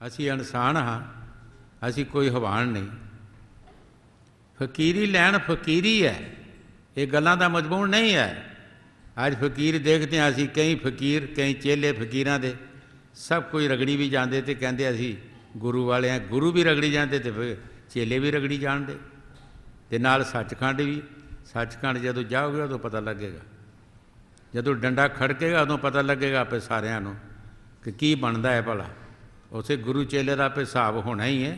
असी इनसान हाँ, असी कोई हवान नहीं। फकीरी लैन फकीरी है, ये गल्लां दा मजमून नहीं है। अज फकीर देखते हैं असी कई फकीर कई चेले फकीरां दे सब कोई रगड़ी भी जाते तो कहते असी गुरु वाले हैं, गुरु भी रगड़ी जाते तो फिर चेले भी रगड़ी जाते, ते नाल सचखंड भी। सचखंड जदों जाओगे उदों पता लगेगा, जदों डंडा खड़केगा उदों पता लगेगा आपे सारिਆਂ ਨੂੰ कि की बनता है भला। उसे गुरु चेले का आपे हिसाब होना ही है।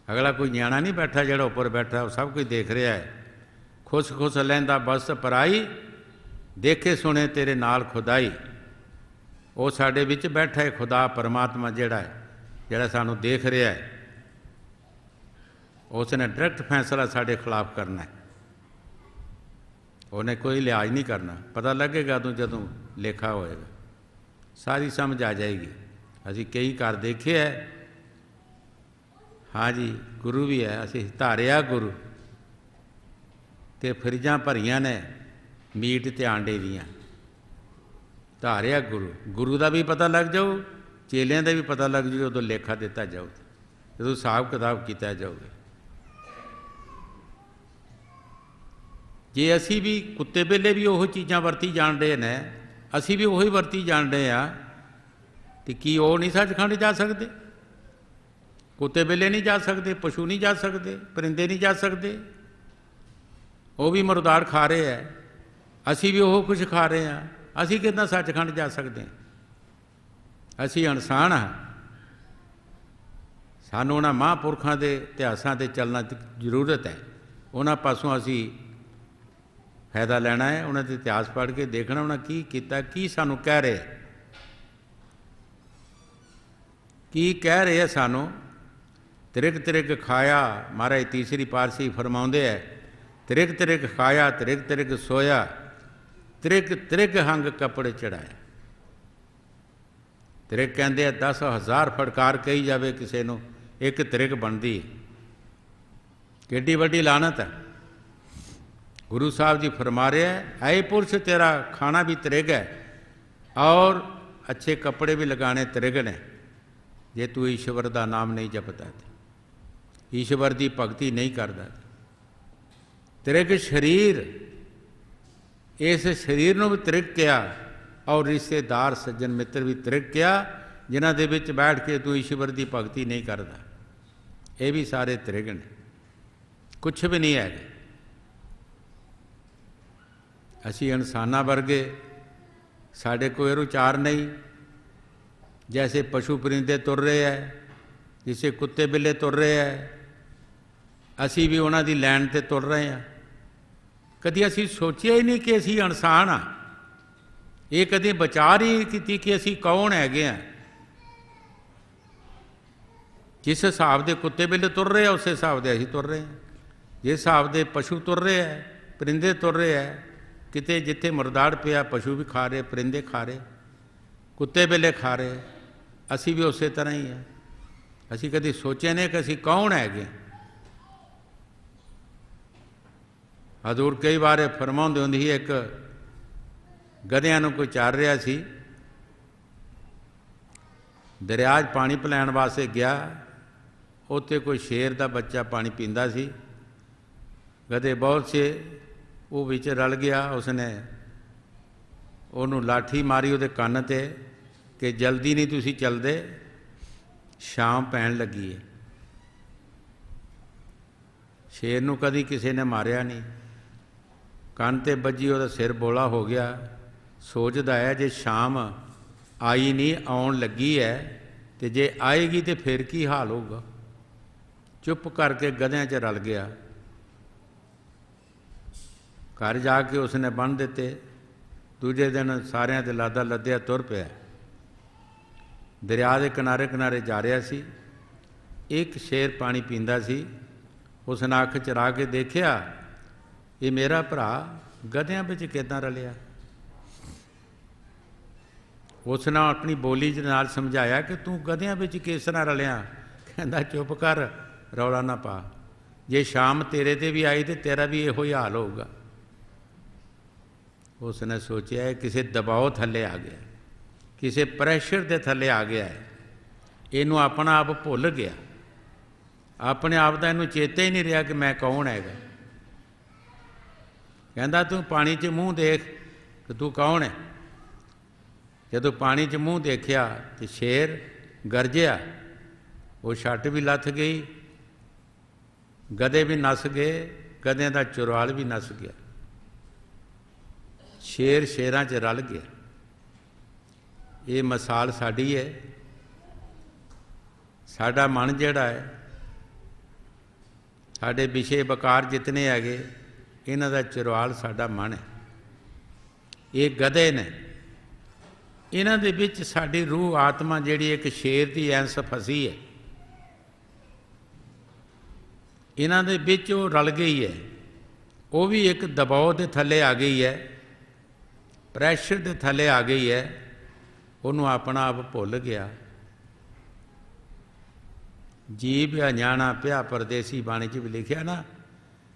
अगला कोई न्याणा नहीं बैठा जिहड़ा उपर बैठा, वो सब कुछ देख रहा है। खुश खुश लैंदा बस पराई, देखे सुने तेरे नाल खुदाई। वो साडे विच बैठा है खुदा परमात्मा जिहड़ा है, जिहड़ा सानू देख रहा है। उसने डायरैक्ट फैसला साडे खिलाफ करना है, उन्हें कोई लिहाज नहीं करना। पता लगेगा तू जदों लेखा होएगा, सारी समझ आ जाएगी। असी कई घर देखे है, हाँ जी गुरु भी है। असी धारिया गुरु ते फ्रिजां भरियां ने मीट ते आंडे दियां। धारिया गुरु, गुरु का भी पता लग जाओ, चेलियां का भी पता लग जाओ, उदों लेखा दिता जाओ, जो हिसाब किताब किया जाओगे। जे असी भी कुत्ते बेले भी वो चीज़ां वरती जान रहे हैं, असी भी वही वरती जान रहे हैं, तो की वो नहीं सचखंड जा सकते? कुत्ते बेले नहीं जा सकते, पशु नहीं जा सकते, परिंदे नहीं जा सकते। वो भी मुर्दार खा रहे हैं, असी भी वो कुछ खा रहे हैं, असी कितना सचखंड जा सकते हैं? असी इंसान हाँ। सानू उन्हां महापुरखों के इतिहासां ते चलना जरूरत है। उन्हां पासों असी फायदा लेना है, उन्होंने इतिहास पढ़ के देखना उन्हें की किया, की सानू कह रहे, की कह रहे हैं सानू। त्रिक त्रिक खाया, महाराज तीसरी पारसी फरमाउंदे है, त्रिक त्रिक खाया त्रिक त्रिक सोया, त्रिक त्रिक हंग कपड़े चढ़ाया। त्रिक कहते 10,000 फटकार कही जाए किसी को, एक त्रिक बनती है। किड्डी वड्डी लानत है। गुरु साहब जी फरमा रहे हैं, ऐ पुरुष तेरा खाना भी त्रिग है और अच्छे कपड़े भी लगाने त्रिग ने, जे तू ईश्वर का नाम नहीं जपता, ईश्वर की भगती नहीं करता। त्रिग शरीर, इस शरीर को भी त्रिग किया, और रिश्तेदार सज्जन मित्र भी त्रिग किया, जिन्हां दे विच बैठ के तू ईश्वर की भगती नहीं करता। ये भी सारे त्रिग ने, कुछ भी नहीं है। असी इंसाना वर्गे, साढ़े कोई रुचार नहीं। जैसे पशु परिंदे तुर रहे हैं, जैसे कुत्ते बिल्ले तुर रहे हैं, असी भी उन्हां दी लैन ते तुर रहे हैं। कदी असी सोचिया ही नहीं कि असी इंसान हाँ। ये कभी विचार ही की कि असी कौन हैगे हैं। जिस हिसाब के कुत्ते बिल्ले तुर रहे हैं, उस हिसाब से असी तुर रहे हैं। जिस हिसाब के पशु तुर रहे हैं, परिंदे तुर रहे हैं, किते जिथे मुरदाड़ पिया पशु भी खा रहे, परिंदे खा रहे, कुत्ते बिल्ले खा रहे, असी भी उस तरह ही है। असी कभी सोचे नहीं कि असी कौन हैगे। हजूर कई बार फरमाउंदे हुंदे ही, एक गधियां नूं कोई चार रहा सी, दरिया च पानी पिलाण वास्ते गया, उत्थे कोई शेर का बच्चा पानी पींदा सी। गधे बहुत से वो विच रल गया, उसने उन्होंने लाठी मारी उहदे कन्न ते कि जल्दी नहीं तुसी चलदे, शाम पैण लगी है। शेर नूं कदी किसी ने मारिया नहीं, कन्न ते बजी उहदा सिर बोला हो गया। सोचदा है जे शाम आई नहीं आउण लगी है, तो जे आएगी तो फिर की हाल होगा। चुप करके गधियां च रल गया। घर जाके उसने बन दिते। दूजे दिन सारिਆਂ ਦੇ लादा लद्या तुर पिया। दरिया के किनारे किनारे जा रहा सी, एक शेर पानी पींदा सी। उसने अख चरा के देखिया, ये मेरा भरा गधियां विच किदां रलिया। उसने अपनी बोली दे नाल समझाया कि तू गधियां विच किस तरह रलिया। कहंदा चुप कर, रौला ना पा, जे शाम तेरे ते भी आई तो तेरा भी इहो ही हाल होगा। उसने सोचा है किसी दबाव थले आ गया, किसी प्रैशर के थले आ गया है, ਇਹਨੂੰ ਆਪਣਾ ਆਪ ਭੁੱਲ ਗਿਆ, ਆਪਣੇ ਆਪ ਦਾ ਇਹਨੂੰ ਚੇਤਾ ਹੀ ਨਹੀਂ ਰਿਹਾ ਕਿ ਮੈਂ ਕੌਣ ਹੈਗਾ। ਕਹਿੰਦਾ ਤੂੰ ਪਾਣੀ 'ਚ ਮੂੰਹ ਦੇਖ ਕਿ ਤੂੰ ਕੌਣ ਹੈ। ਜਦੋਂ ਪਾਣੀ 'ਚ ਮੂੰਹ ਦੇਖਿਆ ਤੇ ਸ਼ੇਰ ਗਰਜਿਆ, ਉਹ ਛੱਟ ਵੀ ਲੱਥ ਗਈ, ਗਧੇ ਵੀ ਨੱਸ ਗਏ, ਗਧਿਆਂ ਦਾ ਚੁਰਾਲ ਵੀ ਨੱਸ ਗਿਆ, ਸ਼ੇਰ ਸ਼ੇਰਾਂ 'ਚ ਰਲ ਗਿਆ। ਇਹ ਮਿਸਾਲ ਸਾਡੀ ਹੈ। ਸਾਡਾ ਮਨ ਜਿਹੜਾ ਹੈ, ਸਾਡੇ ਵਿਸ਼ੇ ਵਿਕਾਰ ਜਿਤਨੇ ਹੈਗੇ, ਇਹਨਾਂ ਦਾ ਚੁਰਾਲ ਸਾਡਾ ਮਨ ਹੈ। ਇਹ ਗਧੇ ਨੇ, ਇਹਨਾਂ ਦੇ ਵਿੱਚ ਸਾਡੀ ਰੂਹ ਆਤਮਾ ਜਿਹੜੀ ਇੱਕ ਸ਼ੇਰ ਦੀ ਐਂਸ ਫਸੀ ਹੈ, ਇਹਨਾਂ ਦੇ ਵਿੱਚ ਉਹ ਰਲ ਗਈ ਹੈ। ਉਹ ਵੀ ਇੱਕ ਦਬਾਅ ਦੇ ਥੱਲੇ ਆ ਗਈ ਹੈ, ਪ੍ਰੈਸ਼ਰ ਦੇ ਥੱਲੇ ਆ ਗਈ ਹੈ। ਉਹਨੂੰ ਆਪਣਾ ਆਪ ਭੁੱਲ ਗਿਆ। ਜੀਵ ਅਣਜਾਣਾ ਪਿਆ ਪਰਦੇਸੀ, ਬਾਣੀ 'ਚ ਵੀ ਲਿਖਿਆ ਨਾ,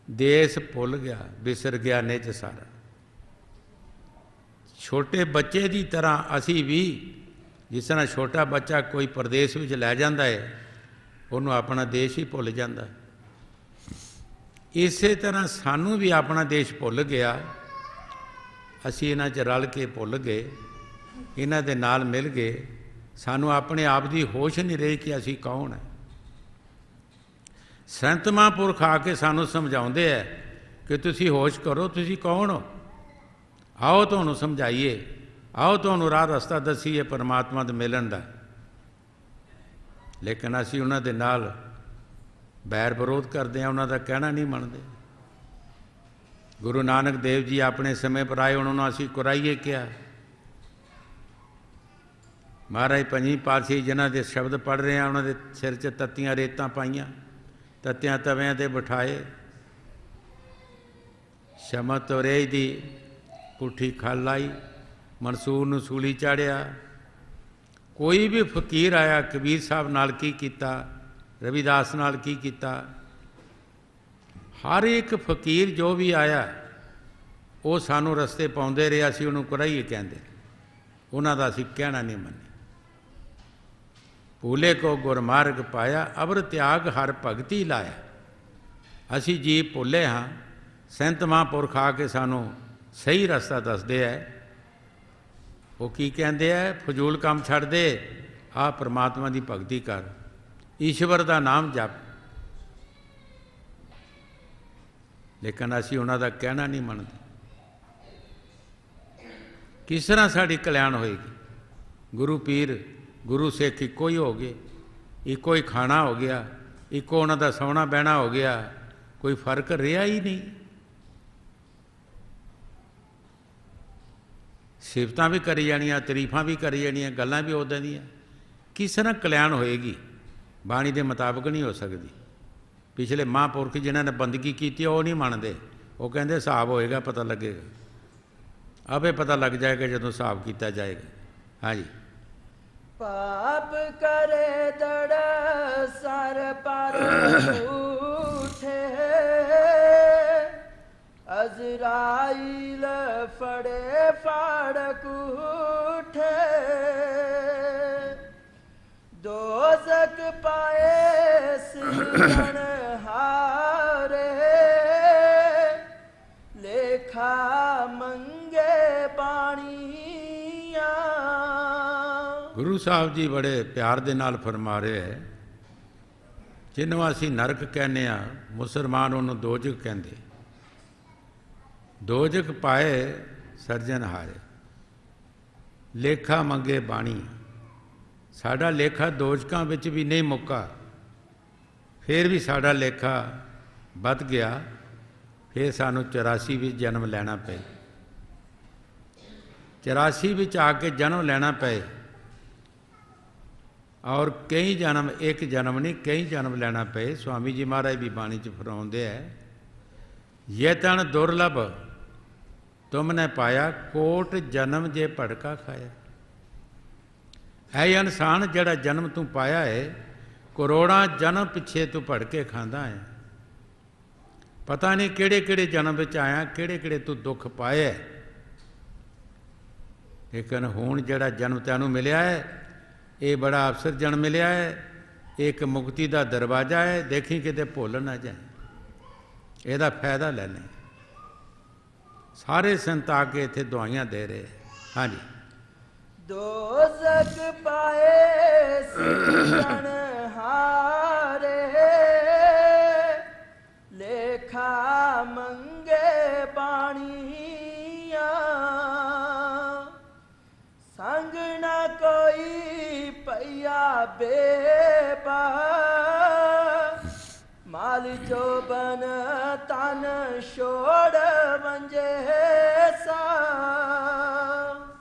ਦੇਸ ਭੁੱਲ ਗਿਆ ਬਿਸਰ ਗਿਆ ਨਿਜ ਸਾਰਾ। ਛੋਟੇ ਬੱਚੇ ਦੀ ਤਰ੍ਹਾਂ ਅਸੀਂ ਵੀ, ਜਿਸ ਤਰ੍ਹਾਂ ਛੋਟਾ ਬੱਚਾ ਕੋਈ ਪ੍ਰਦੇਸ਼ ਵਿੱਚ ਲੈ ਜਾਂਦਾ ਹੈ, ਉਹਨੂੰ ਆਪਣਾ ਦੇਸ਼ ਹੀ ਭੁੱਲ ਜਾਂਦਾ। ਇਸੇ ਤਰ੍ਹਾਂ ਸਾਨੂੰ ਵੀ ਆਪਣਾ ਦੇਸ਼ ਭੁੱਲ ਗਿਆ। ਅਸੀਂ ਇਹਨਾਂ 'ਚ ਰਲ ਕੇ ਭੁੱਲ ਗਏ, ਇਹਨਾਂ ਦੇ ਨਾਲ ਮਿਲ ਗਏ। ਸਾਨੂੰ ਆਪਣੇ ਆਪ ਦੀ ਹੋਸ਼ ਨਹੀਂ ਰਹੀ ਕਿ ਅਸੀਂ ਕੌਣ ਹੈ। ਸੰਤ ਮਹਾਂਪੁਰਖ ਆ ਕੇ ਸਾਨੂੰ ਸਮਝਾਉਂਦੇ ਹੈ ਕਿ ਤੁਸੀਂ ਹੋਸ਼ ਕਰੋ, ਤੁਸੀਂ ਕੌਣ ਹੋ, ਆਓ ਤੁਹਾਨੂੰ ਸਮਝਾਈਏ, ਆਓ ਤੁਹਾਨੂੰ ਰਾਹ ਰਸਤਾ ਦੱਸੀਏ ਪਰਮਾਤਮਾ ਦੇ ਮਿਲਣ ਦਾ। ਲੇਕਿਨ ਅਸੀਂ ਉਹਨਾਂ ਦੇ ਨਾਲ ਬੈਰ ਵਿਰੋਧ ਕਰਦੇ ਹਾਂ, ਉਹਨਾਂ ਦਾ ਕਹਿਣਾ ਨਹੀਂ ਮੰਨਦੇ। ਗੁਰੂ ਨਾਨਕ ਦੇਵ ਜੀ ਆਪਣੇ ਸਮੇਂ ਪਰ ਆਏ, ਉਹਨਾਂ ਨੂੰ ਅਸੀਂ ਕੁਰਾਈਏ ਕਿਹਾ। ਮਹਾਰਾਜ ਪੰਜਵੀਂ ਪਾਤਸ਼ਾਹੀ ਜਿਨ੍ਹਾਂ ਦੇ ਸ਼ਬਦ ਪੜ੍ਹ ਰਹੇ ਹਾਂ, ਉਹਨਾਂ ਦੇ ਸਿਰ 'ਚ ਤੱਤੀਆਂ ਰੇਤਾਂ ਪਾਈਆਂ, ਤੱਤਿਆਂ ਤਵਿਆਂ 'ਤੇ ਬਿਠਾਏ, ਸ਼ਮਾ ਤੋਰੇ ਦੀ ਪੁੱਠੀ ਖਲ ਲਾਈ, ਮਨਸੂਰ ਨੂੰ ਸੂਲੀ ਚਾੜਿਆ। ਕੋਈ ਵੀ ਫਕੀਰ ਆਇਆ, ਕਬੀਰ ਸਾਹਿਬ ਨਾਲ ਕੀ ਕੀਤਾ, ਰਵਿਦਾਸ ਨਾਲ ਕੀ ਕੀਤਾ, ਹਰ ਇੱਕ ਫਕੀਰ ਜੋ ਵੀ ਆਇਆ ਉਹ ਸਾਨੂੰ ਰਸਤੇ ਪਾਉਂਦੇ ਰਹੇ, ਅਸੀਂ ਉਹਨੂੰ ਕੁਰਾਈਏ ਕਹਿੰਦੇ, ਉਹਨਾਂ ਦਾ ਅਸੀਂ ਕਹਿਣਾ ਨਹੀਂ ਮੰਨਿਆ। ਭੂਲੇ ਕੋ ਗੁਰਮਾਰਗ ਪਾਇਆ, ਅਬਰ ਤਿਆਗ ਹਰ ਭਗਤੀ ਲਾਇਆ। ਅਸੀਂ ਜੀ ਭੁੱਲੇ ਹਾਂ, ਸੰਤ ਮਹਾਂਪੁਰਖ ਆ ਕੇ ਸਾਨੂੰ ਸਹੀ ਰਸਤਾ ਦੱਸਦੇ ਹੈ। ਉਹ ਕੀ ਕਹਿੰਦੇ ਹੈ, ਫਜ਼ੂਲ ਕੰਮ ਛੱਡ ਦੇ, ਆਹ ਪਰਮਾਤਮਾ ਦੀ ਭਗਤੀ ਕਰ, ਈਸ਼ਵਰ ਦਾ ਨਾਮ ਜਪ। ਲੇਕਿਨ ਅਸੀਂ ਉਹਨਾਂ ਦਾ ਕਹਿਣਾ ਨਹੀਂ ਮੰਨਦੇ। ਕਿਸ ਤਰ੍ਹਾਂ ਸਾਡੀ ਕਲਿਆਣ ਹੋਏਗੀ? ਗੁਰੂ ਪੀਰ ਗੁਰੂ ਸਿੱਖ ਇੱਕੋ ਹੀ ਹੋ ਗਏ, ਇੱਕੋ ਹੀ ਖਾਣਾ ਹੋ ਗਿਆ, ਇੱਕੋ ਉਹਨਾਂ ਦਾ ਸੌਣਾ ਬਹਿਣਾ ਹੋ ਗਿਆ, ਕੋਈ ਫਰਕ ਰਿਹਾ ਹੀ ਨਹੀਂ। ਸਿਫਤਾਂ ਵੀ ਕਰੀ ਜਾਣੀਆਂ, ਤਾਰੀਫਾਂ ਵੀ ਕਰੀ ਜਾਣੀਆਂ, ਗੱਲਾਂ ਵੀ ਉੱਦਾਂ ਦੀਆਂ। ਕਿਸ ਤਰ੍ਹਾਂ ਕਲਿਆਣ ਹੋਏਗੀ? ਬਾਣੀ ਦੇ ਮੁਤਾਬਕ ਨਹੀਂ ਹੋ ਸਕਦੀ। ਪਿਛਲੇ ਮਹਾਂਪੁਰਖ ਜਿਨ੍ਹਾਂ ਨੇ ਬੰਦਗੀ ਕੀਤੀ ਉਹ ਨਹੀਂ ਮੰਨਦੇ, ਉਹ ਕਹਿੰਦੇ ਹਿਸਾਬ ਹੋਏਗਾ, ਪਤਾ ਲੱਗੇਗਾ, ਆਪੇ ਪਤਾ ਲੱਗ ਜਾਏਗਾ ਜਦੋਂ ਹਿਸਾਬ ਕੀਤਾ ਜਾਏਗਾ। ਹਾਂਜੀ। पाप करे दड़ सर पर उठे, अजराइल फड़े फाड़क उठे, दोज़ख पाए सिरजन हारे, लेखा मंगे बाणिया। ਗੁਰੂ ਸਾਹਿਬ ਜੀ ਬੜੇ ਪਿਆਰ ਦੇ ਨਾਲ ਫਰਮਾ ਰਹੇ ਹੈ, ਜਿਹਨੂੰ ਅਸੀਂ ਨਰਕ ਕਹਿੰਦੇ ਹਾਂ, ਮੁਸਲਮਾਨ ਉਹਨੂੰ ਦੋਜ਼ਖ ਕਹਿੰਦੇ। ਦੋਜ਼ਖ ਪਾਏ ਸਿਰਜਣਹਾਰੇ, ਲੇਖਾ ਮੰਗੇ ਬਾਣੀ। ਸਾਡਾ ਲੇਖਾ ਦੋਜ਼ਖਾਂ ਵਿੱਚ ਵੀ ਨਹੀਂ ਮੁੱਕਾ, ਫਿਰ ਵੀ ਸਾਡਾ ਲੇਖਾ ਵੱਧ ਗਿਆ। ਫਿਰ ਸਾਨੂੰ 84 ਵਿੱਚ ਜਨਮ ਲੈਣਾ ਪਏ, 84 ਵਿੱਚ ਆ ਕੇ ਜਨਮ ਲੈਣਾ ਪਏ। ਔਰ ਕਈ ਜਨਮ, ਇੱਕ ਜਨਮ ਨਹੀਂ ਕਈ ਜਨਮ ਲੈਣਾ ਪਏ। ਸਵਾਮੀ ਜੀ ਮਹਾਰਾਜ ਵੀ ਬਾਣੀ 'ਚ ਫਰਮਾਉਂਦੇ ਹੈ, ਯੇ ਤਨ ਦੁਰਲਭ ਤੁਮਨੇ ਪਾਇਆ, ਕੋਟ ਜਨਮ ਜੇ ਭੜਕਾ ਖਾਇਆ। ਐ ਇਨਸਾਨ ਜਿਹੜਾ ਜਨਮ ਤੂੰ ਪਾਇਆ ਹੈ, ਕਰੋੜਾਂ ਜਨਮ ਪਿੱਛੇ ਤੂੰ ਭੜਕੇ ਖਾਂਦਾ ਹੈ। ਪਤਾ ਨਹੀਂ ਕਿਹੜੇ ਕਿਹੜੇ ਜਨਮ ਵਿੱਚ ਆਇਆ, ਕਿਹੜੇ ਕਿਹੜੇ ਤੂੰ ਦੁੱਖ ਪਾਏ। ਲੇਕਿਨ ਹੁਣ ਜਿਹੜਾ ਜਨਮ ਤੈਨੂੰ ਮਿਲਿਆ ਹੈ, ये बड़ा अवसर जन्म मिलिया है, एक मुक्ति का दरवाजा है, देखी किते भुल ना जाए, ਇਹਦਾ फायदा ले लें। सारे संत आके इत्थे दुआइयां दे रहे हैं। हाँ जी। दोज़ख पाए सिमरन हारे, लेखा मंगे बाणिया, संग न कोई पैया बेपा, माल जो बन तन छोड़ वंजे सा।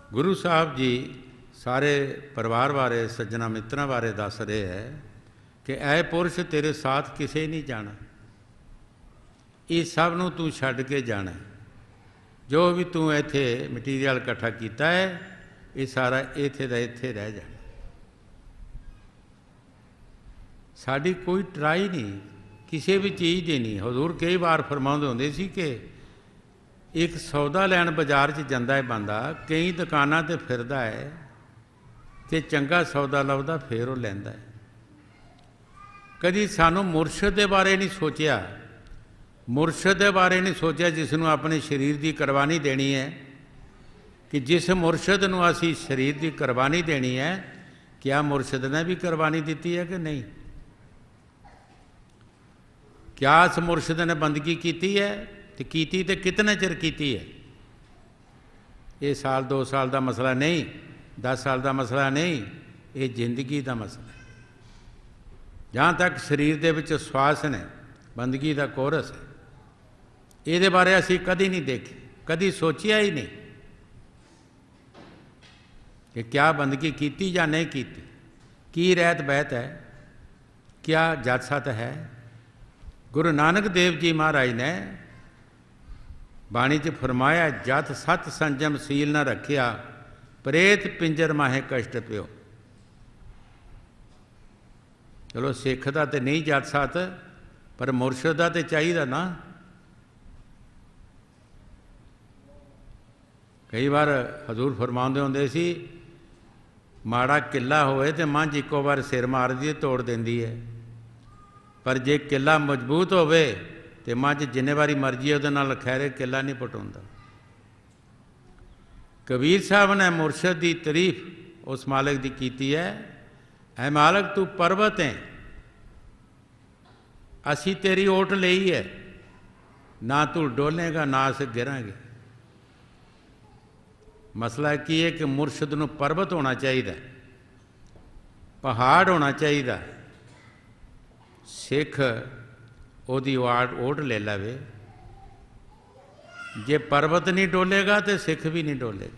गुरु साहब जी सारे परिवार बारे, सज्जना मित्रों बारे दस रहे है कि ऐ पुरुष तेरे साथ किसे नहीं जाना, ये सब नूं तू छड्ड के जाना, जो भी तू इत्थे मटीरियल इकट्ठा किया है ये सारा इत्थे दा इत्थे रह जाना। साड़ी कोई ट्राई नहीं किसी भी चीज़ की नहीं। हजूर कई बार फरमाउंदे हुंदे सी कि एक सौदा लैन बाजार च जांदा है बंदा, कई दुकानां ते फिरदा है ते चंगा सौदा लभदा फिर वो लैंदा है। कदी सानू मुरशद दे बारे नहीं सोचिया, मुरशद दे बारे नहीं सोचिया जिसनों अपने शरीर की कुर्बानी देनी है, कि जिस मुरशद नूं असीं शरीर की कुर्बानी देनी है, क्या मुरशद ने भी कुर्बानी दी है कि नहीं? क्या उस मुरशद ने बंदगी की है तो कीती ते कितने चिर की है? ये साल 2 साल का मसला नहीं, 10 साल का मसला नहीं, ये जिंदगी का मसला है। जहाँ तक शरीर दे विच श्वास ने, बंदगी का कोरस है, ये बारे असी कदी नहीं देखे, कदी सोचिया ही नहीं कि क्या बंदगी की या नहीं की रहत बहत है, क्या जत सत है। गुरु नानक देव जी महाराज ने बाणी च फरमाया, जत सत संजम सील न रखिया, प्रेत पिंजर माहे कष्ट प्यो। चलो सिख का तो नहीं जत सत, पर मुरशद का तो चाहिए ना। कई बार हजूर फरमाते होंदे सी, माड़ा किला होए तो मंझ इको बार सिर मार दी तोड़ देंदी है, पर जे किला मजबूत होवे तो मंझ जिन्ने बारी मर्जी उहदे नाल खैरे किला नहीं पटाउंदा। कबीर साहब ने मुरशद की तारीफ उस मालिक की कीती है, ऐ मालिक तू पर्वत है, असी तेरी ओट लई है, ना तू डोलेगा ना अस गिरांगे। मसला की है कि मुरशद नूं पर्वत होना चाहिए, पहाड़ होना चाहिए, सिख ओदी ओट ले लवे। जे पर्वत नहीं डोलेगा तो सिख भी नहीं डोलेगा,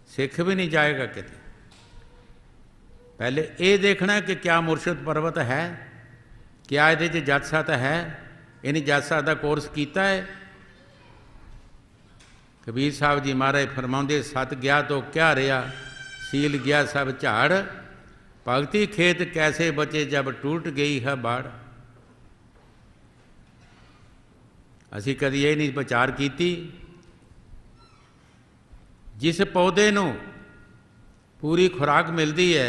सिख भी नहीं जाएगा किते। पहले ये देखना कि क्या मुरशद पर्वत है, क्या ये जत सत है, इन्हें जत सत का कोर्स किया है। कबीर साहब जी महाराज फरमाउंदे, सत गया तो क्या रहा, सील गया सब झाड़, भगती खेत कैसे बचे जब टूट गई है बाड़। असी कभी ये नहीं विचार की, जिस पौधे नूं पूरी खुराक मिलती है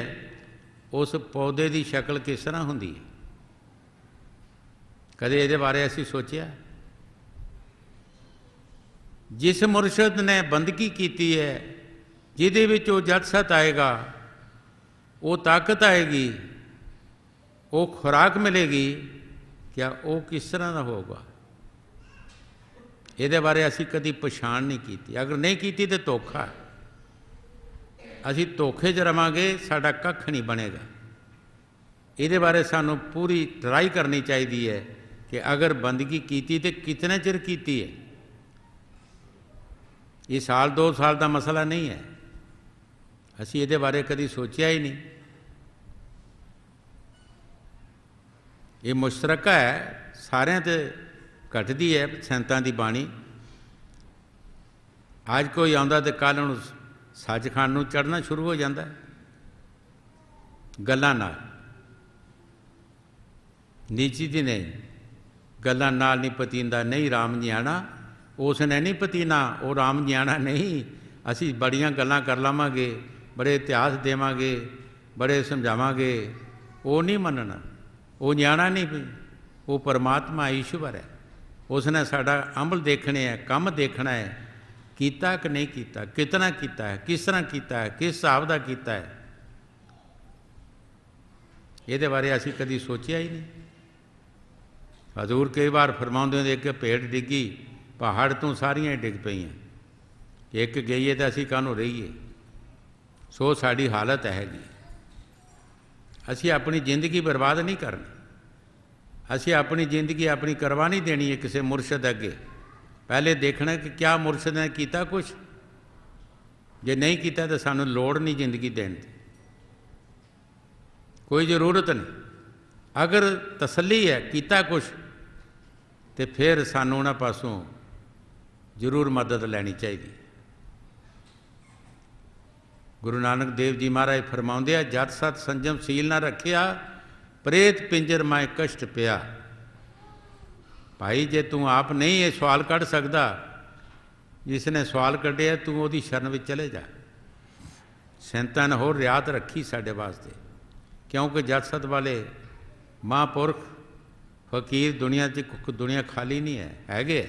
उस पौधे की शक्ल किस तरह होंदी है, कदे ये बारे असी सोचिया? जिस मुरशद ने बंदगी की है, जिहदे विच वो जत सत आएगा, वो ताकत आएगी, वो खुराक मिलेगी, क्या वो किस तरह का होगा? ये बारे असी कभी पछाण नहीं की। अगर नहीं की तो धोखा, असी धोखे च रवांगे, साडा कख नहीं बनेगा। ये बारे सानू पूरी ट्राई करनी चाहिए है कि अगर बंदगी की तो कितने चिर की है। ये साल 2 साल का मसला नहीं है, असी ये बारे कभी सोचा ही नहीं। ये मुश्तरका है, सारिਆਂ ते घटती है संतां दी बाणी। अज कोई आंदा तो कल नूं सचखंड नूं चढ़ना शुरू हो जाता है गल्लां नाल। नीची दी नहीं, गल्लां नाल नहीं पतींदा, नहीं राम न्याणा, उसने नहीं पतीना, वो राम न्याणा नहीं। असी बड़ियां गल्लां कर लवांगे, बड़े इतिहास देवांगे, बड़े समझावांगे, वो नहीं मनना, वो न्याणा नहीं भी, वो परमात्मा ईश्वर है। उसने साडा अमल देखने है, काम देखना है, कीता कि नहीं कीता, कितना कीता है, किस तरह कीता है, किस हिसाब का कीता है, ये बारे असीं कदी सोचिया ही नहीं। हजूर कई बार फरमाउंदे ने, एक भेड़ डिग्गी पहाड़ तो सारियां ही डिग पईयां, एक गई है तो असीं काहनूं रहीए। सो साड़ी हालत हैगी। असीं अपनी जिंदगी बर्बाद नहीं करनी, असीं अपनी जिंदगी अपनी करवा नहीं देनी है किसी मुरशद अगे। पहले देखना कि क्या मुरशद ने किया कुछ, जे नहीं किया तो सानूं लोड़ नहीं जिंदगी देने की, कोई जरूरत नहीं। अगर तसल्ली है किया कुछ तो फिर सानूं उन्हां पासों जरूर मदद लैनी चाहिए। गुरु नानक देव जी महाराज फरमाउंदे, जत सत संजम सील ना रखिया, प्रेत पिंजर माए कष्ट पिया। भाई जे तू आप नहीं ये सवाल कढ़ सकता, जिसने सवाल कढ़िया तू वो शरण में चले जा। सैंतां ने होर रियात रखी साडे वास्ते, क्योंकि जत सत वाले महापुरख फकीर दुनिया खाली नहीं है, हैगे।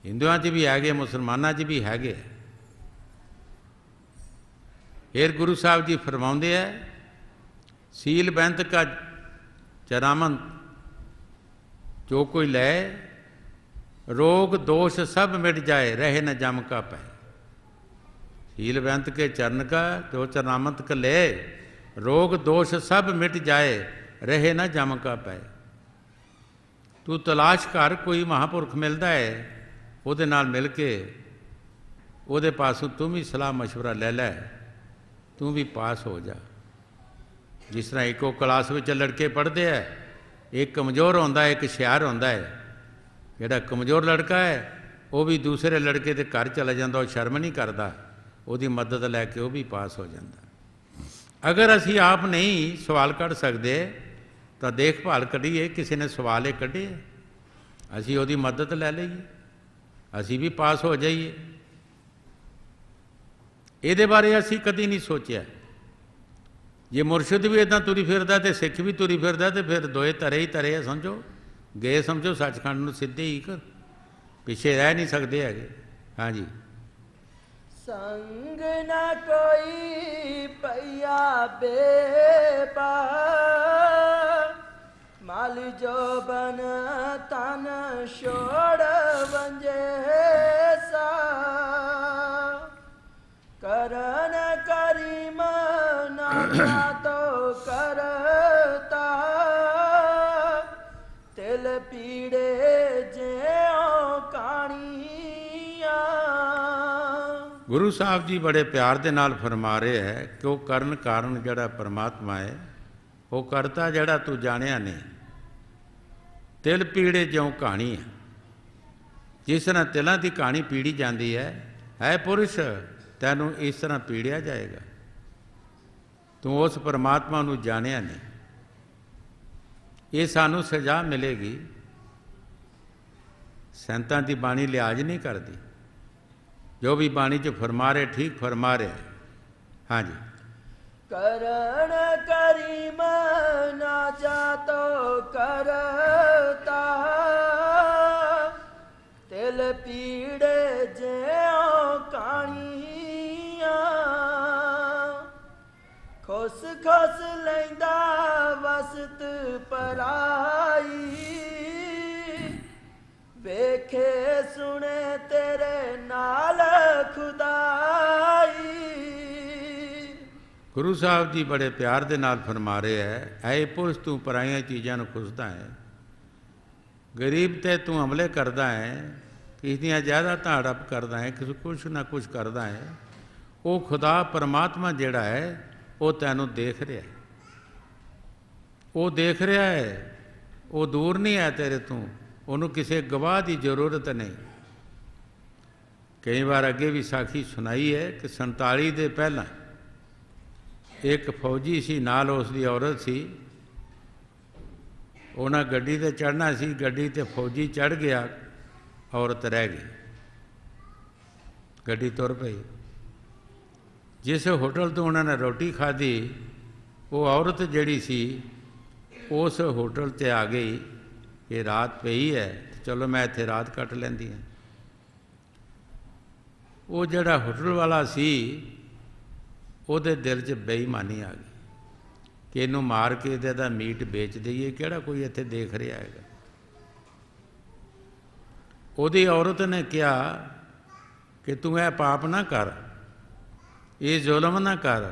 हिंदुआं च भी हैगे, मुसलमानां च भी हैगे। फिर गुरु साहब जी फरमाउंदे है, सील बैंत का चरामन जो कोई ले, रोग दोष सब मिट जाए, रहे न जम का पै। सील बैंत के चरण का जो चरनामत का ले, रोग दोष सब मिट जाए, रहे न जम का पै। तू तलाश कर, कोई महापुरख मिलता है, ਉਹਦੇ ਨਾਲ मिल के ਉਹਦੇ पासों तू भी सलाह मशवरा ले लै, तू भी पास हो जा। जिस तरह एको क्लास में लड़के पढ़ते हैं, एक कमज़ोर होंदा है, एक हुशियार होंदा है। जिहड़ा कमज़ोर लड़का है वो भी दूसरे लड़के के घर चला जाता, वो शर्म नहीं करता, उसकी मदद लैके वो भी पास हो जाता। अगर असी आप नहीं सवाल कढ़ सकते तो देखभाल करिए, किसी ने सवाल कढ़े, असी उसकी मदद ले लईए, असी भी पास हो जाइए। ये बारे असी कदी नहीं सोचा। जे मुरशद भी इदा तुरी फिरदा तो सिख भी तुरी फिरदा, तो फिर दोए तरे ही तरे है, समझो गए, समझो सचखंड में सीधे ही कर, पिछे रह नहीं सकते है। हाँ जी। संग न कोई पैया बेपा, माल जो बन तन छोड़ वंजे सा, करन करीम ना तो करता, तिल पीड़े ज्यों कानिया। गुरु साहब जी बड़े प्यार के नाल फरमा रहे है कि वो करन कारण जड़ा परमात्मा है, वो करता जड़ा तू जानिया नहीं। तिल पीड़े ज्यों कहानी है, जिस तरह तिलों की कहानी पीड़ी जाती है पुरुष तैनू इस तरह पीड़िया जाएगा। तू उस परमात्मा नू जानिया नहीं। ये सानू सजा मिलेगी। संतां की बाणी लिहाज नहीं करती, जो भी बाणी च फरमा रहे ठीक फरमा रहे। हाँ जी। करण करीम ना जा तो करता, तिल पीड़े ज्यों कानिया, खुस खुस लैंदा वसत पराई, वेखे सुने तेरे नाल खुदाई। गुरु साहब जी बड़े प्यार के नाल फरमा रहे है, ऐ पुरुष तू पराइया चीज़ों को खुसदा है, गरीब ते तू हमले करदा है, किसी दियां जायदातां हड़प करदा है, किसी कुछ ना कुछ करदा है। वो खुदा परमात्मा जिहड़ा है वो तैनूं देख रहा है, वो देख रहा है, वो दूर नहीं है तेरे तू, उन्होंने किसी गवाह की जरूरत नहीं। कई बार अगे भी साखी सुनाई है कि 47 दे पहला एक फौजी सी, नाल उसकी औरत सी, उन्हें गड्डी ते चढ़ना सी, गड्डी ते फौजी चढ़ गया, औरत रह गई, गड्डी तुर पई। जिस होटल तो उन्होंने रोटी खाधी वो औरत जड़ी सी उस होटल ते आ गई कि रात पई है, चलो मैं इत्थे रात कट लैंदी हाँ। वो जड़ा होटल वाला सी ਉਹਦੇ दिल च बेईमानी आ गई कि इनू मार के ਇਹਦਾ मीट बेच दईए, ਕਿਹੜਾ कोई इत्थे देख रहा है। ਉਹਦੀ औरत ने कहा कि तू यह पाप ना कर, ये जुल्म ना कर,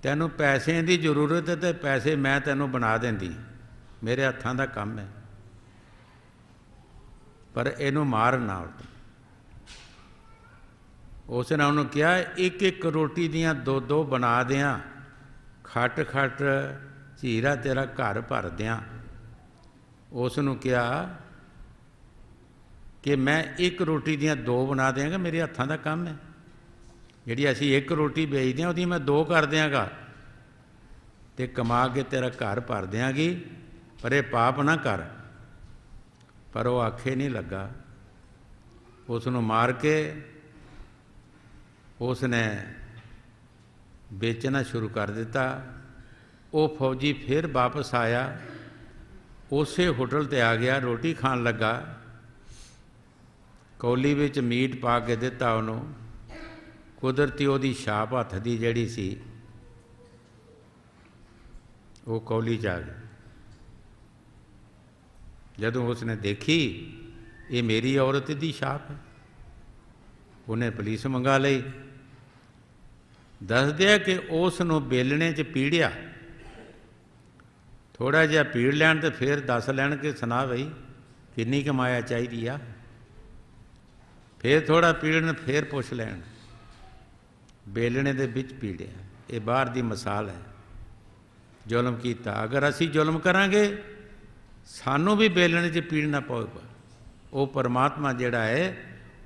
तैनू पैसे की जरूरत है तो पैसे मैं तैनू बना देंदी, मेरे हत्थां दा काम है, पर इनू मार ना। उसने उन्होंने कहा एक एक रोटी दियाँ दो दो बना दियाँ, खट खट झीरा तेरा घर भर दियाँ। उसनू कहा कि मैं एक रोटी दियाँ दो बना देंगा, मेरे हत्थां दा काम है, जिहड़ी असीं एक रोटी बेचदे हां उहदी मैं दो कर देंगा ते कमा के तेरा घर भर देंगी, पर यह पाप ना कर। पर वो आखे नहीं लगा, उसनू मार के उसने बेचना शुरू कर दिता। वो फौजी फिर वापस आया, उस होटल ते आ गया, रोटी खान लगा, कौली विच मीट पा के दिता उन्होंने, कुदरती उहदी छाप हत्थ दी जिहड़ी सी वो कौली च आ गई। जदों उसने देखी ये मेरी औरत दी छाप है, उन्हें पुलिस मंगा लई। दस दिया कि उसनों बेलने च पीड़िया, थोड़ा जिहा पीड़ लैन तो फिर दस लैन के सुना बई किन्नी कमाया चाहिए आ, फिर थोड़ा पीड़न फिर पुछ लैन, बेलने दे विच पीड़िया। ये बाहर दी मिसाल है, जुल्म कीता। अगर असी जुल्म करांगे सानू भी बेलने च पीड़ना पवेगा। वो परमात्मा जिहड़ा है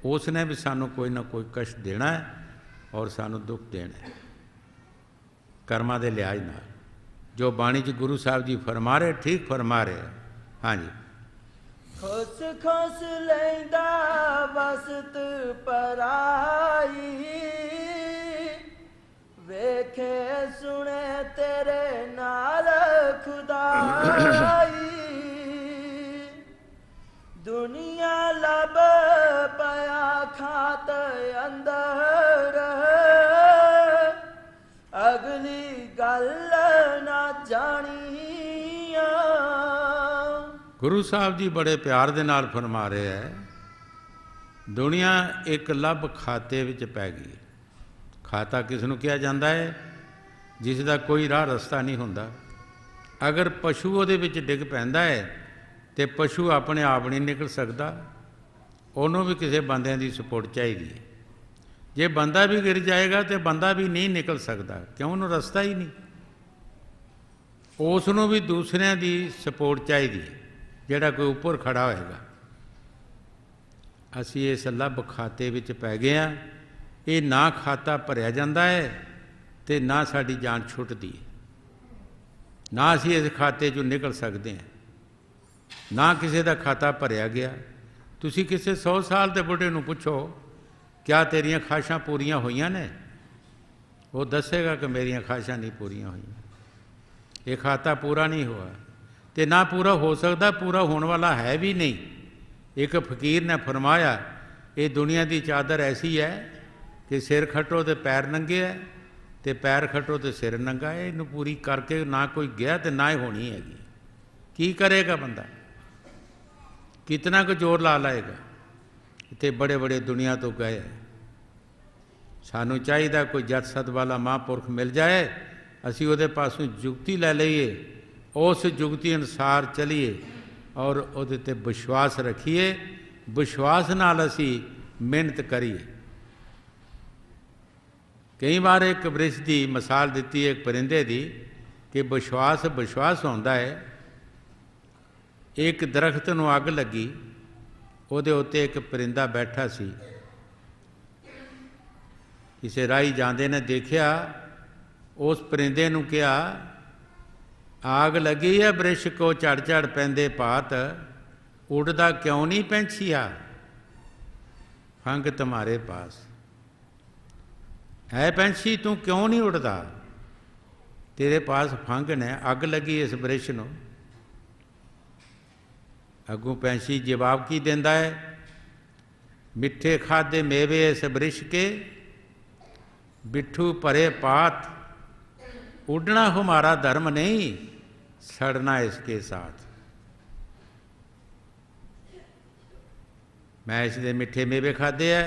उसने भी सानू कोई ना कोई कष्ट देना है और सानू दुख देना है कर्मां दे लिहाज नाल। जो बाणी च गुरु साहब जी फरमा रहे ठीक फरमा रहे। हाँ जी, खुस खुस लैंदा वसत पराई, वेखे सुने तेरे नाल खुदाई, दुनिया लब पया खात अंदर, अगली गल ना जानिया। गुरु साहब जी बड़े प्यार दे नाल फरमा रहे है, दुनिया एक लब खाते विच पै गई। खाता किस नूं कहा जाता है? जिसका कोई राह रस्ता नहीं हुंदा। अगर पशु उहदे विच डिग पैंदा है तो पशु अपने आप नहीं निकल सकता, उन्होंने भी किसी बंदे की सपोर्ट चाहिए। जे बंदा भी गिर जाएगा तो बंदा भी नहीं निकल सकता, क्यों? उन्होंने रस्ता ही नहीं। उसनों भी दूसरों की सपोर्ट चाहिए, जिहड़ा कोई ऊपर खड़ा होएगा। असी इस लब खाते विच पै गए हैं, ये ना खाता भरिया जाता है तो ना साड़ी जान छुटती है, ना असी इस खाते चों निकल सकते हैं, ना किसी का खाता भरिया गया। तुसी किसी 100 साल के बुढ़े नूं पुछो क्या तेरियां ख्वाहिशां पूरियां होईयां ने, वो दसेगा कि मेरियां ख्वाहिशां नहीं पूरियां होईयां, ये खाता पूरा नहीं हुआ। तो ना पूरा हो सकता, पूरा होने वाला है भी नहीं। एक फकीर ने फरमाया, ये दुनिया की चादर ऐसी है कि सिर खटो तो पैर नंगे है, तो पैर खटो तो सिर नंगा है। इनू पूरी करके ना कोई गया तो ना ही होनी हैगी। की करेगा बंदा, कितना को जोर ला लाएगा। इतने बड़े बड़े दुनिया तो गए, सानू चाहिए कोई जट सत वाला महापुरख मिल जाए, असी उहदे पासों जुगती लै लईए, उस जुगती अनुसार चलीए और उहदे ते विश्वास रखिए, विश्वास नाल असी मेहनत करिए। कई बार एक वृक्ष की मिसाल दी एक परिंदे की कि विश्वास विश्वास होंदा है। एक दरख्त नूं अग लगी, उहदे उत्ते एक परिंदा बैठा सी। किसी राही जांदे ने देखिया, उस परिंदे नूं कहा, आग लगी है वृक्ष को झड़ झड़ पैंदे पात, उड़दा क्यों नहीं पंछिया, फंग तुम्हारे पास। है पंछी तू क्यों नहीं उड़ता, तेरे पास फंगन है, अग लगी इस बरिश नूं। अगों पंछी जवाब की देंदा है, मिठे खाधे मेवे इस बरिश के, बिट्ठू भरे पात, उड़ना हमारा धर्म नहीं, सड़ना इसके साथ। मैं इसके मिठे मेवे खाधे है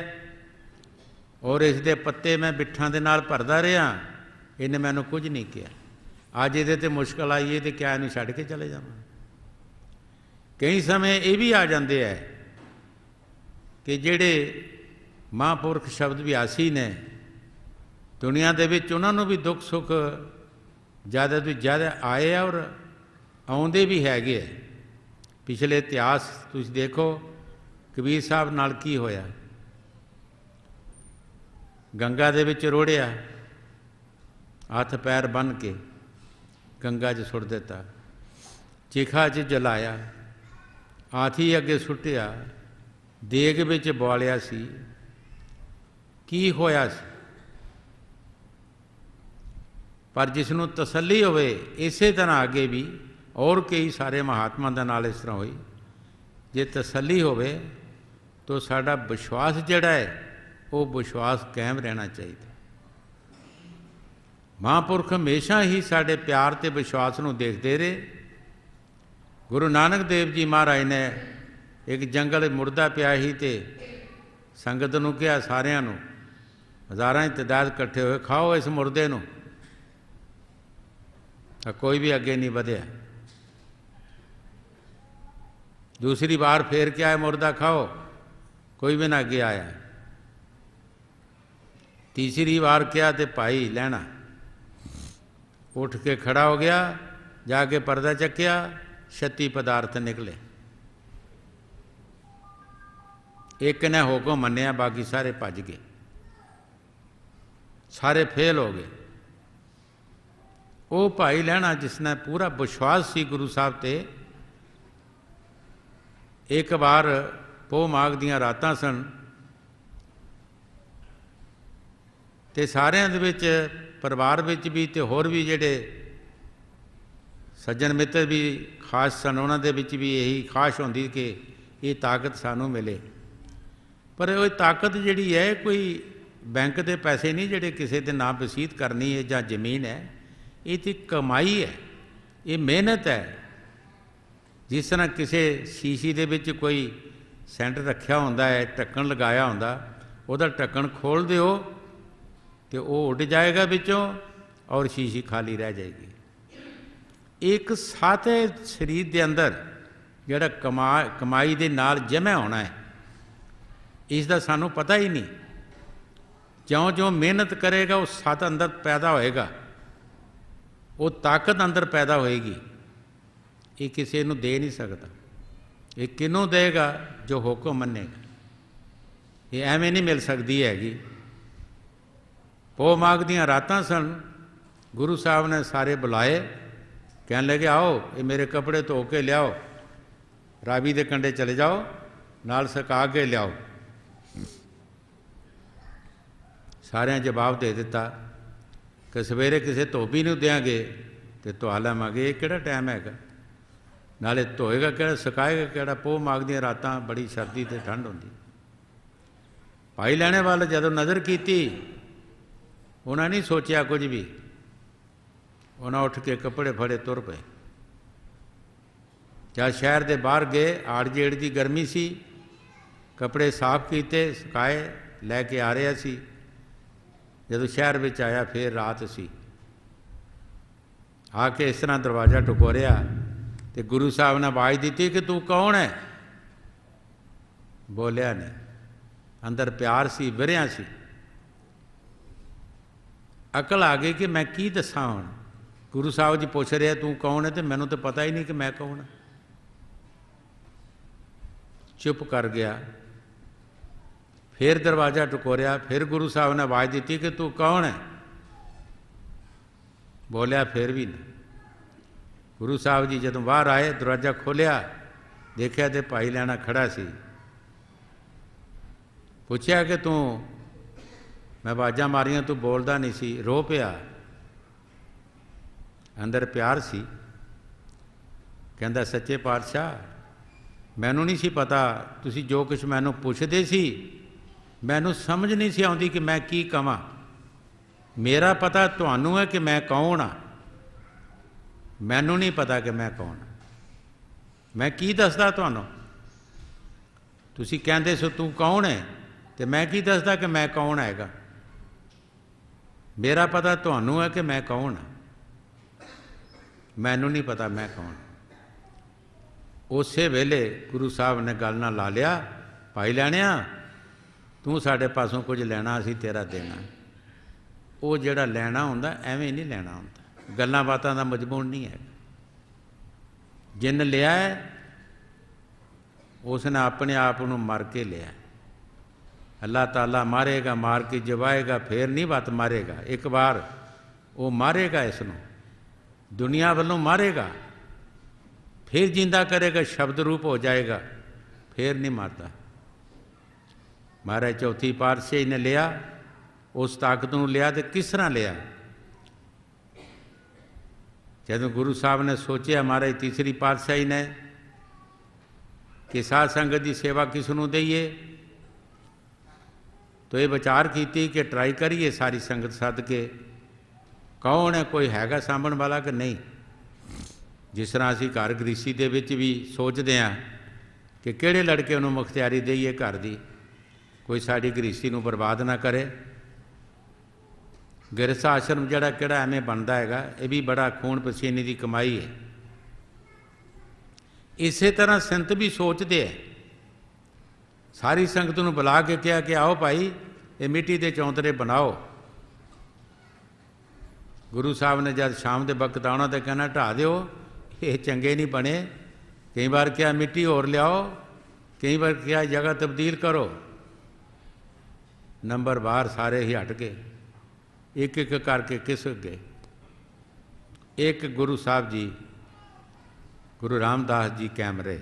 और इसके पत्ते मैं बिट्ठां दे नाल भरदा रहा, इन्हें मैनू कुछ नहीं किया। अज ये ते मुश्किल आई है तो क्या इन्हूं छड्ड के चले जावां। कई समय ये भी आ जाते हैं कि जिहड़े महापुरख शब्द विआसी ने दुनिया दे विच, उन्हां नूं भी दुख सुख ज़्यादा तो ज़्यादा आए हैं और आउंदे भी हैगे। पिछले इतिहास तुसीं देखो, कबीर साहब नाल की होया, गंगा दे विच रोड़िया, हथ पैर बन के गंगा च सुट दिता, चिखा च जलाया, हाथी अगे सुटिया, देग विच बालिया सी, की होया सी। पर जिसनों तसल्ली होवे, इसे तरह आगे भी और कई सारे महात्मा दे नाल इस तरह हुई। जे तसल्ली होवे तो साडा विश्वास जिहड़ा है वो विश्वास कायम रहना चाहिए। महापुरख हमेशा ही साडे प्यार ते विश्वास नूं देखते रहे। गुरु नानक देव जी महाराज ने एक जंगल मुर्दा पिया ही ते संगत नूं कहा, सारियां नूं, हज़ारां की तादाद इकट्ठे होए, खाओ इस मुर्दे नूं। कोई भी अगे नहीं बढ़िया। दूसरी बार फिर क्या है, मुर्दा खाओ, कोई भी ना अगे आया। तीसरी बार क्या तो भाई लैना उठ के खड़ा हो गया, जाके पर्दा चक्या, 36 पदार्थ निकले। एक ने हुक्म मन्निया, बाकी सारे भज गए, सारे फेल हो गए। वो भाई लैना जिसने पूरा विश्वास सी गुरु साहब ते, एक बार पो माघ दियां रातां सन ते सारियां दे विच, परिवार विच भी ते होर भी जिहड़े सज्जन मित्र भी खास सन, उन्हां दे विच भी यही खाश होंदी कि ये ताकत सानू मिले। पर वो ताकत जिहड़ी है कोई बैंक के पैसे नहीं जिहड़े किसी दे नाम वसीयत करनी है जां जमीन है, ये तो कमाई है, ये मेहनत है। जिस तरह किसी शीशी दे विच कोई सेंट रखा होंदा है, ढक्कन लगाया होंदा, उहदा ढक्कन खोल दिओ तो वो उड़ जाएगा विचों और शीशी खाली रह जाएगी। एक सत है शरीर के अंदर जिहड़ा कमाई दे नाल जमया होना है, इसका सानू पता ही नहीं। ज्यों ज्यों मेहनत करेगा वो सत अंदर पैदा होएगा, वो ताकत अंदर पैदा होएगी। ये किसी को दे नहीं सकता। ये किनों देगा? जो हुक्म मनेगा। ये एवें नहीं मिल सकती हैगी। पो माघ दियां रातां सन, गुरु साहब ने सारे बुलाए, कहने लगे आओ ये मेरे कपड़े धो के लियाओ, रावी के कंढे चले जाओ, नाल सुका के लियाओ। सारे जवाब दे दिता कि सवेरे किसी धोबी नूं देंगे तो धो लवांगे। ये किहड़ा टाइम हैगा, नाले धोएगा किहड़ा, सुकाएगा किहड़ा। पो माघ दियां रातां बड़ी सर्दी ते ठंड होंदी। भाई लैणे वाल जदों नज़र की, उन्हें नहीं सोचा कुछ भी, उन्हें उठ के कपड़े फड़े तुर पे। जब शहर के बाहर गए, आड़ जेड़ की गर्मी सी, कपड़े साफ किए, सुकाए, लैके आ रहा सी। जदों शहर में आया फिर रात सी। आके इस तरह दरवाज़ा टकोरिया तो गुरु साहब ने आवाज़ दी कि तू कौन है? बोलिया नहीं। अंदर प्यार सी, विरया सी। अकल आ गई कि मैं की दसा हुण। गुरु साहब जी पूछ रहे तू कौन है, तो मैनू तो पता ही नहीं कि मैं कौन। चुप कर गया। फिर दरवाज़ा टकोरिया, फिर गुरु साहब ने आवाज़ दी कि तू कौन है? बोलिया फिर भी नहीं। गुरु साहब जी जदों बाहर आए, दरवाज़ा खोलिया, देखा तो भाई लैना खड़ा सी। पूछया कि तू मैं आवाज़ां मारियां, तू बोलदा नहीं सी, रो पिया। अंदर प्यार सी। कहंदा सच्चे पातशाह, मैनू नहीं सी पता तुसी जो कुछ मैनू पुछदे सी, मैनू समझ नहीं सी आउंदी कि मैं की कवां। मेरा पता तुहानू है कि मैं कौन हाँ, मैनू नहीं पता कि मैं कौन हाँ। मैं की दसदा तुहानू? तुसी कहंदे सो तू कौन है, तो मैं की दसदा कि मैं कौन हैगा। मेरा पता तुहानू है कि मैं कौन हाँ, मैनू नहीं पता मैं कौन। उसे वेले गुरु साहब ने गल नाल ला लिया, भाई लैणिया तू साडे पासों कुछ लैना, असीं तेरा देना। वो जिहड़ा लैना हुंदा एवें नहीं लैना हुंदा, गल्लां बातां दा मजमून नहीं है। जिन लिया है उसने अपने आप को मर के लिया। अल्लाह ताला मारेगा, मार के जवाएगा, फिर नहीं बात मारेगा। एक बार वो मारेगा, इसनों दुनिया वालों मारेगा, फिर जिंदा करेगा, शब्द रूप हो जाएगा, फिर नहीं मारता। महाराज चौथी पातशाही ने लिया, उस ताकत को लिया तो किस तरह लिया? जब गुरु साहब ने सोचा महाराज तीसरी पातशाही ने कि साध संगत की सेवा किसनों दईए, तो ये विचार की कि ट्राई करिए सारी संगत सद के, कौन है कोई हैगा सांभण वाला कि नहीं। जिस तरह असीं घर गरीसी दे विच भी सोचते हैं कि किहड़े लड़के उन्होंने मुख्तियारी दईए घर की, कोई साड़ी गरीसी नूं बर्बाद ना करे। गिरस्थ आश्रम जिहड़ा किहड़ा एवें बनता हैगा, ये भी बड़ा खून पसीने की कमाई है। इस तरह संत भी सोचते हैं। सारी संगत नूं बुला के कहा कि आओ भाई ये मिट्टी के चौंतरे बनाओ। गुरु साहब ने जब शाम के वक्त आना तो कहना ढा दिओ, ये चंगे नहीं बने। कई बार क्या मिट्टी होर लियाओ, कई बार क्या जगह तब्दील करो। नंबर बाहर सारे ही हट गए, एक एक करके खिसक गए। एक गुरु साहब जी, गुरु रामदास जी कैमरे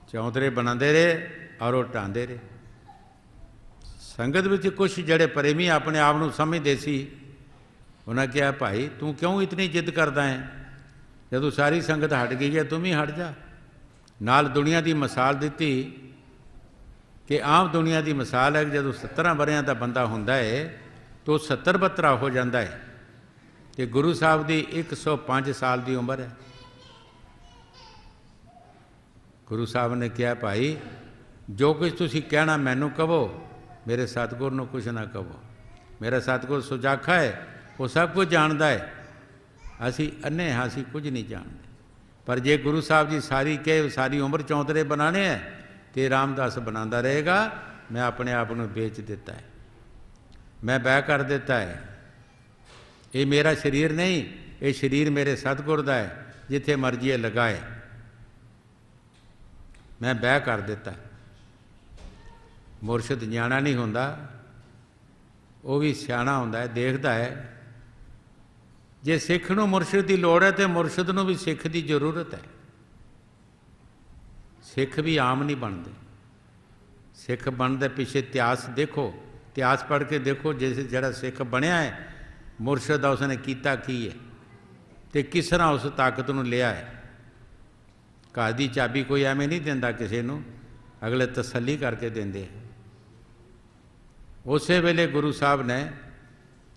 चौंतरे बनाते रहे और वो ढांदे रहे। संगत में कुछ जड़े प्रेमी अपने आप को समझते सी, उन्हें कहा भाई तू क्यों इतनी जिद करता है, जदों सारी संगत हट गई है तुम ही हट जा। नाल दुनिया की मिसाल दी कि आम दुनिया की मिसाल है कि जदों 17 वरियां का बंदा हुंदा है तो 70-72 हो जाता है, कि गुरु साहब की 105 साल की उम्र है। गुरु साहब ने कहा भाई जो कुछ तुसी कहना मैनू कहो, मेरे सतगुर नूं कुछ ना कहो। मेरा सतगुर सुजाखा है, वो सब कुछ जानता है। असी अन्ने हाँ, असी कुछ नहीं जानते। पर जे गुरु साहब जी सारी कहे सारी उम्र चौंतरे बनाने हैं तो रामदास बनाता रहेगा। मैं अपने आप को बेच देता है, मैं बैह कर देता है। ये मेरा शरीर नहीं, ये शरीर मेरे सतगुर का है, जिथे मर्जी है लगाए, मैं बैह कर देता। मुरशद न्याणा नहीं होंदा, वो भी सियाणा होंदा है, देखता है। जे सिख नूं मुरशद की लोड़ है तो मुरशद नूं भी सिख की जरूरत है। सिख भी आम नहीं बनते। सिख बनते पिछे इतिहास देखो, इतिहास पढ़ के देखो, जैसे जड़ा सिख बनया है मुरशद उसने कीता की है तो किस तरह उस ताकत नूं लिया है। घर की चाबी कोई एवें नहीं दिंदा किसी नूं, अगले तसल्ली करके देंदे हैं। उस वेले गुरु साहब ने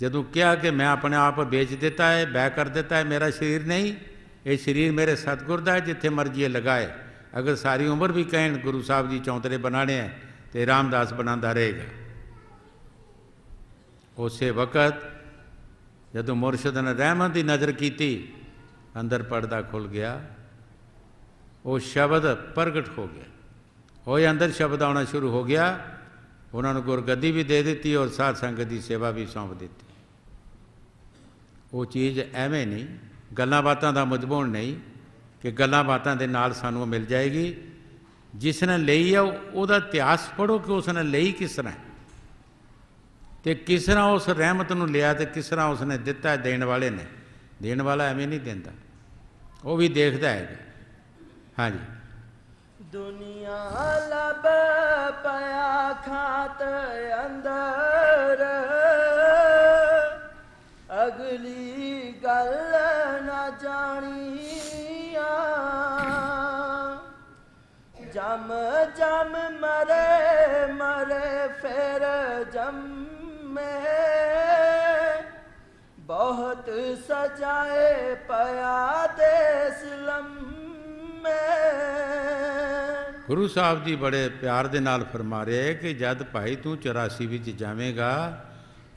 जदों कहा कि मैं अपने आप बेच देता है, बैह कर देता है, मेरा शरीर नहीं, ये शरीर मेरे सतगुर का है, जिथे मर्जी लगाए। अगर सारी उम्र भी कहें गुरु साहब जी चौंतरे बनाने हैं तो रामदास बनाता रहेगा। उस वक़्त जदों मुरशद ने रहमत की नज़र की, अंदर पर्दा खुल गया, वो शब्द प्रगट हो गया। वो अंदर शब्द आना शुरू हो गया। उन्होंने गुरगद्दी भी दे दी और साध संगत की सेवा भी सौंप दी। वो चीज़ एवें नहीं, गल्लां बातां दा मजमून नहीं कि गल्लां बातां दे नाल सानूं मिल जाएगी। जिसने लई है उसदा इतिहास पढ़ो कि उसने लई किस तरह, तो किस तरह उस रहमत नूं लिया, तो किस तरह उसने दिता है। देण वाले ने, देण वाला एवें नहीं देंदा, वो भी देखता है। हाँ जी। ਦੁਨੀਆ ਲੱਭ ਪਿਆ ਖਾਤ ਅੰਦਰ, ਅਗਲੀ ਗੱਲ ਨਾ ਜਾਣੀਆਂ। ਜਮ ਜਮ ਮਰੇ ਮਰੇ ਫਿਰ ਜੰਮੇ, ਬਹੁਤ ਸਜਾਏ ਪਿਆ ਦੇਸ ਲੰਮੇ। ਗੁਰੂ ਸਾਹਿਬ ਜੀ ਬੜੇ ਪਿਆਰ ਦੇ ਨਾਲ ਫਰਮਾ ਰਹੇ ਹੈ ਕਿ ਜਦ ਭਾਈ ਤੂੰ 84 ਵਿੱਚ ਜਾਵੇਂਗਾ,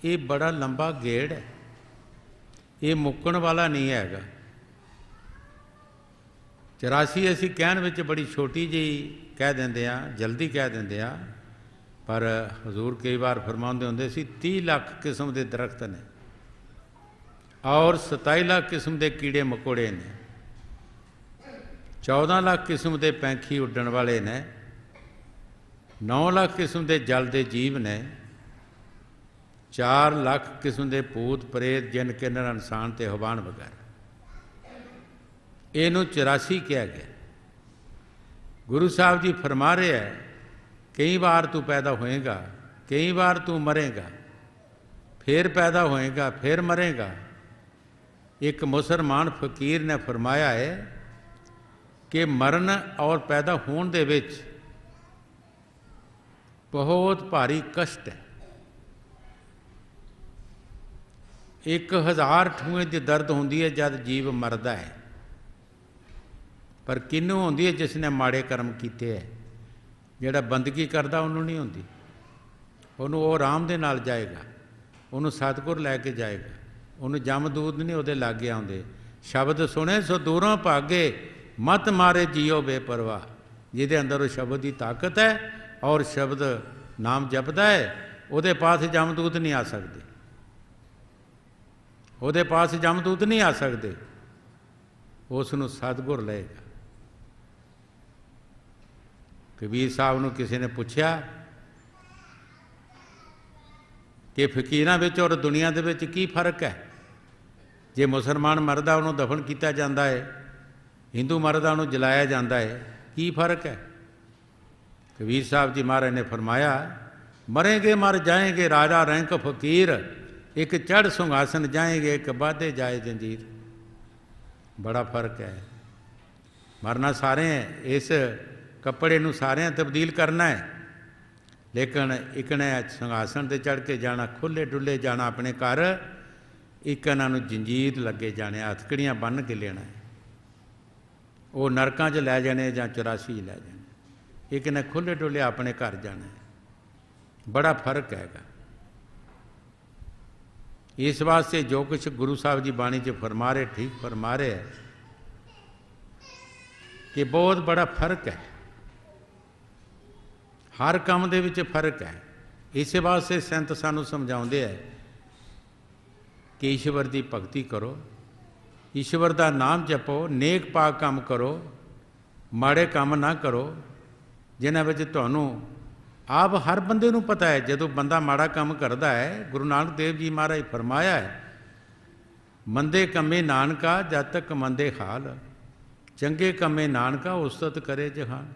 ਇਹ ਬੜਾ ਲੰਬਾ ਗੇੜ ਹੈ, ਇਹ ਮੁੱਕਣ ਵਾਲਾ ਨਹੀਂ ਹੈਗਾ। 84 ਅਸੀਂ ਕਹਿਣ ਵਿੱਚ ਬੜੀ ਛੋਟੀ ਜਿਹੀ ਕਹਿ ਦਿੰਦੇ ਹਾਂ, ਜਲਦੀ ਕਹਿ ਦਿੰਦੇ ਹਾਂ, ਪਰ ਹਜ਼ੂਰ ਕਈ ਵਾਰ ਫਰਮਾਉਂਦੇ ਹੁੰਦੇ ਸੀ 30 ਲੱਖ ਕਿਸਮ ਦੇ ਦਰਖਤ ਨੇ ਔਰ 27 ਲੱਖ ਕਿਸਮ ਦੇ ਕੀੜੇ ਮਕੌੜੇ ਨੇ, 14 ਲੱਖ ਕਿਸਮ ਦੇ ਪੈਂਖੀ ਉੱਡਣ ਵਾਲੇ ਨੇ, 9 ਲੱਖ ਕਿਸਮ ਦੇ ਜਲ ਦੇ ਜੀਵ ਨੇ, 4 ਲੱਖ ਕਿਸਮ ਦੇ ਭੂਤ ਪ੍ਰੇਤ ਜਿਨ ਕਿੰਨਰ ਇਨਸਾਨ ਤੇ ਹਵਾਨ ਵਗੈਰਾ। ਇਹਨੂੰ 84 ਕਿਹਾ ਗਿਆ। ਗੁਰੂ ਸਾਹਿਬ ਜੀ ਫਰਮਾ ਰਹੇ ਹੈ ਕਈ ਵਾਰ ਤੂੰ ਪੈਦਾ ਹੋਏਗਾ, ਕਈ ਵਾਰ ਤੂੰ ਮਰੇਗਾ, ਫਿਰ ਪੈਦਾ ਹੋਏਗਾ, ਫਿਰ ਮਰੇਗਾ। ਇੱਕ ਮੁਸਲਮਾਨ ਫਕੀਰ ਨੇ ਫਰਮਾਇਆ ਹੈ ਕਿ ਮਰਨ ਔਰ ਪੈਦਾ ਹੋਣ ਦੇ ਵਿੱਚ ਬਹੁਤ ਭਾਰੀ ਕਸ਼ਟ ਹੈ। 1000 ਠੂਏ ਦੀ ਦਰਦ ਹੁੰਦੀ ਹੈ ਜਦ ਜੀਵ ਮਰਦਾ ਹੈ, ਪਰ ਕਿਹਨੂੰ ਹੁੰਦੀ ਹੈ? ਜਿਸ ਨੇ ਮਾੜੇ ਕਰਮ ਕੀਤੇ ਹੈ। ਜਿਹੜਾ ਬੰਦਗੀ ਕਰਦਾ ਉਹਨੂੰ ਨਹੀਂ ਹੁੰਦੀ, ਉਹਨੂੰ ਉਹ ਆਰਾਮ ਦੇ ਨਾਲ ਜਾਏਗਾ, ਉਹਨੂੰ ਸਤਿਗੁਰ ਲੈ ਕੇ ਜਾਏਗਾ, ਉਹਨੂੰ ਜਮਦੂਤ ਨਹੀਂ ਉਹਦੇ ਲਾਗੇ ਆਉਂਦੇ। ਸ਼ਬਦ ਸੁਣੇ ਸੋ ਦੂਰੋਂ ਭਾਗੇ, ਮਤ ਮਾਰੇ ਜੀਓ ਬੇਪਰਵਾਹ। ਜਿਹਦੇ ਅੰਦਰ ਉਹ ਸ਼ਬਦ ਦੀ ਤਾਕਤ ਹੈ ਔਰ ਸ਼ਬਦ ਨਾਮ ਜਪਦਾ ਹੈ, ਉਹਦੇ ਪਾਸ ਜਮਦੂਤ ਨਹੀਂ ਆ ਸਕਦੇ, ਉਹਦੇ ਪਾਸ ਜਮਦੂਤ ਨਹੀਂ ਆ ਸਕਦੇ, ਉਸ ਨੂੰ ਸਤਿਗੁਰ ਲਏਗਾ। ਕਬੀਰ ਸਾਹਿਬ ਨੂੰ ਕਿਸੇ ਨੇ ਪੁੱਛਿਆ ਕਿ ਫਕੀਰਾਂ ਵਿੱਚ ਔਰ ਦੁਨੀਆ ਦੇ ਵਿੱਚ ਕੀ ਫਰਕ ਹੈ? ਜੇ ਮੁਸਲਮਾਨ ਮਰਦਾ ਉਹਨੂੰ ਦਫਨ ਕੀਤਾ ਜਾਂਦਾ ਹੈ, ਹਿੰਦੂ ਮਰਦਾ ਉਹਨੂੰ ਜਲਾਇਆ ਜਾਂਦਾ ਹੈ, ਕੀ ਫਰਕ ਹੈ? ਕਬੀਰ ਸਾਹਿਬ ਜੀ ਮਹਾਰਾਜ ਨੇ ਫਰਮਾਇਆ, ਮਰੇਂਗੇ ਮਰ ਜਾਏਂਗੇ ਰਾਜਾ ਰੈਂਕ ਫਕੀਰ, ਇੱਕ ਚੜ੍ਹ ਸਿੰਘਾਸਨ ਜਾਏਂਗੇ, ਇੱਕ ਬਾਧੇ ਜਾਏ ਜੰਜੀਰ। ਬੜਾ ਫਰਕ ਹੈ। ਮਰਨਾ ਸਾਰੇ ਹੈ, ਇਸ ਕੱਪੜੇ ਨੂੰ ਸਾਰਿਆਂ ਤਬਦੀਲ ਕਰਨਾ ਹੈ, ਲੇਕਿਨ ਇੱਕ ਨੇ ਸਿੰਘਾਸਨ 'ਤੇ ਚੜ੍ਹ ਕੇ ਜਾਣਾ, ਖੁੱਲ੍ਹੇ ਡੁੱਲੇ ਜਾਣਾ ਆਪਣੇ ਘਰ, ਇੱਕ ਇਹਨਾਂ ਨੂੰ ਜੰਜੀਰ ਲੱਗੇ ਜਾਣੇ, ਹੱਥਕੜੀਆਂ ਬੰਨ੍ਹ ਕੇ ਲੈਣਾ ਹੈ। ਉਹ ਨਰਕਾਂ 'ਚ ਲੈ ਜਾਣੇ ਜਾਂ 84 'ਚ ਲੈ ਜਾਣੇ, ਇੱਕ ਨੇ ਖੁੱਲ੍ਹੇ ਡੁੱਲੇ ਆਪਣੇ ਘਰ ਜਾਣਾ ਹੈ। ਬੜਾ ਫਰਕ ਹੈਗਾ। ਇਸ ਵਾਸਤੇ ਜੋ ਕੁਛ ਗੁਰੂ ਸਾਹਿਬ ਜੀ ਬਾਣੀ 'ਚ ਫਰਮਾ ਰਹੇ, ਠੀਕ ਫਰਮਾ ਰਹੇ ਹੈ ਕਿ ਬਹੁਤ ਬੜਾ ਫਰਕ ਹੈ, ਹਰ ਕੰਮ ਦੇ ਵਿੱਚ ਫਰਕ ਹੈ। ਇਸੇ ਵਾਸਤੇ ਸੰਤ ਸਾਨੂੰ ਸਮਝਾਉਂਦੇ ਹੈ ਕਿ ਈਸ਼ਵਰ ਦੀ ਭਗਤੀ ਕਰੋ, ਈਸ਼ਵਰ ਦਾ ਨਾਮ ਜਪੋ, ਨੇਕ ਪਾਕ ਕੰਮ ਕਰੋ, ਮਾੜੇ ਕੰਮ ਨਾ ਕਰੋ ਜਿਨ੍ਹਾਂ ਵਿੱਚ ਤੁਹਾਨੂੰ ਆਪ ਹਰ ਬੰਦੇ ਨੂੰ ਪਤਾ ਹੈ ਜਦੋਂ ਬੰਦਾ ਮਾੜਾ ਕੰਮ ਕਰਦਾ ਹੈ। ਗੁਰੂ ਨਾਨਕ ਦੇਵ ਜੀ ਮਹਾਰਾਜ ਫਰਮਾਇਆ ਹੈ, ਮੰਦੇ ਕੰਮੇ ਨਾਨਕਾ ਜਦ ਤੱਕ ਮੰਦੇ ਹਾਲ, ਚੰਗੇ ਕੰਮੇ ਨਾਨਕਾ ਉਸਤਤ ਕਰੇ ਜਹਾਨ।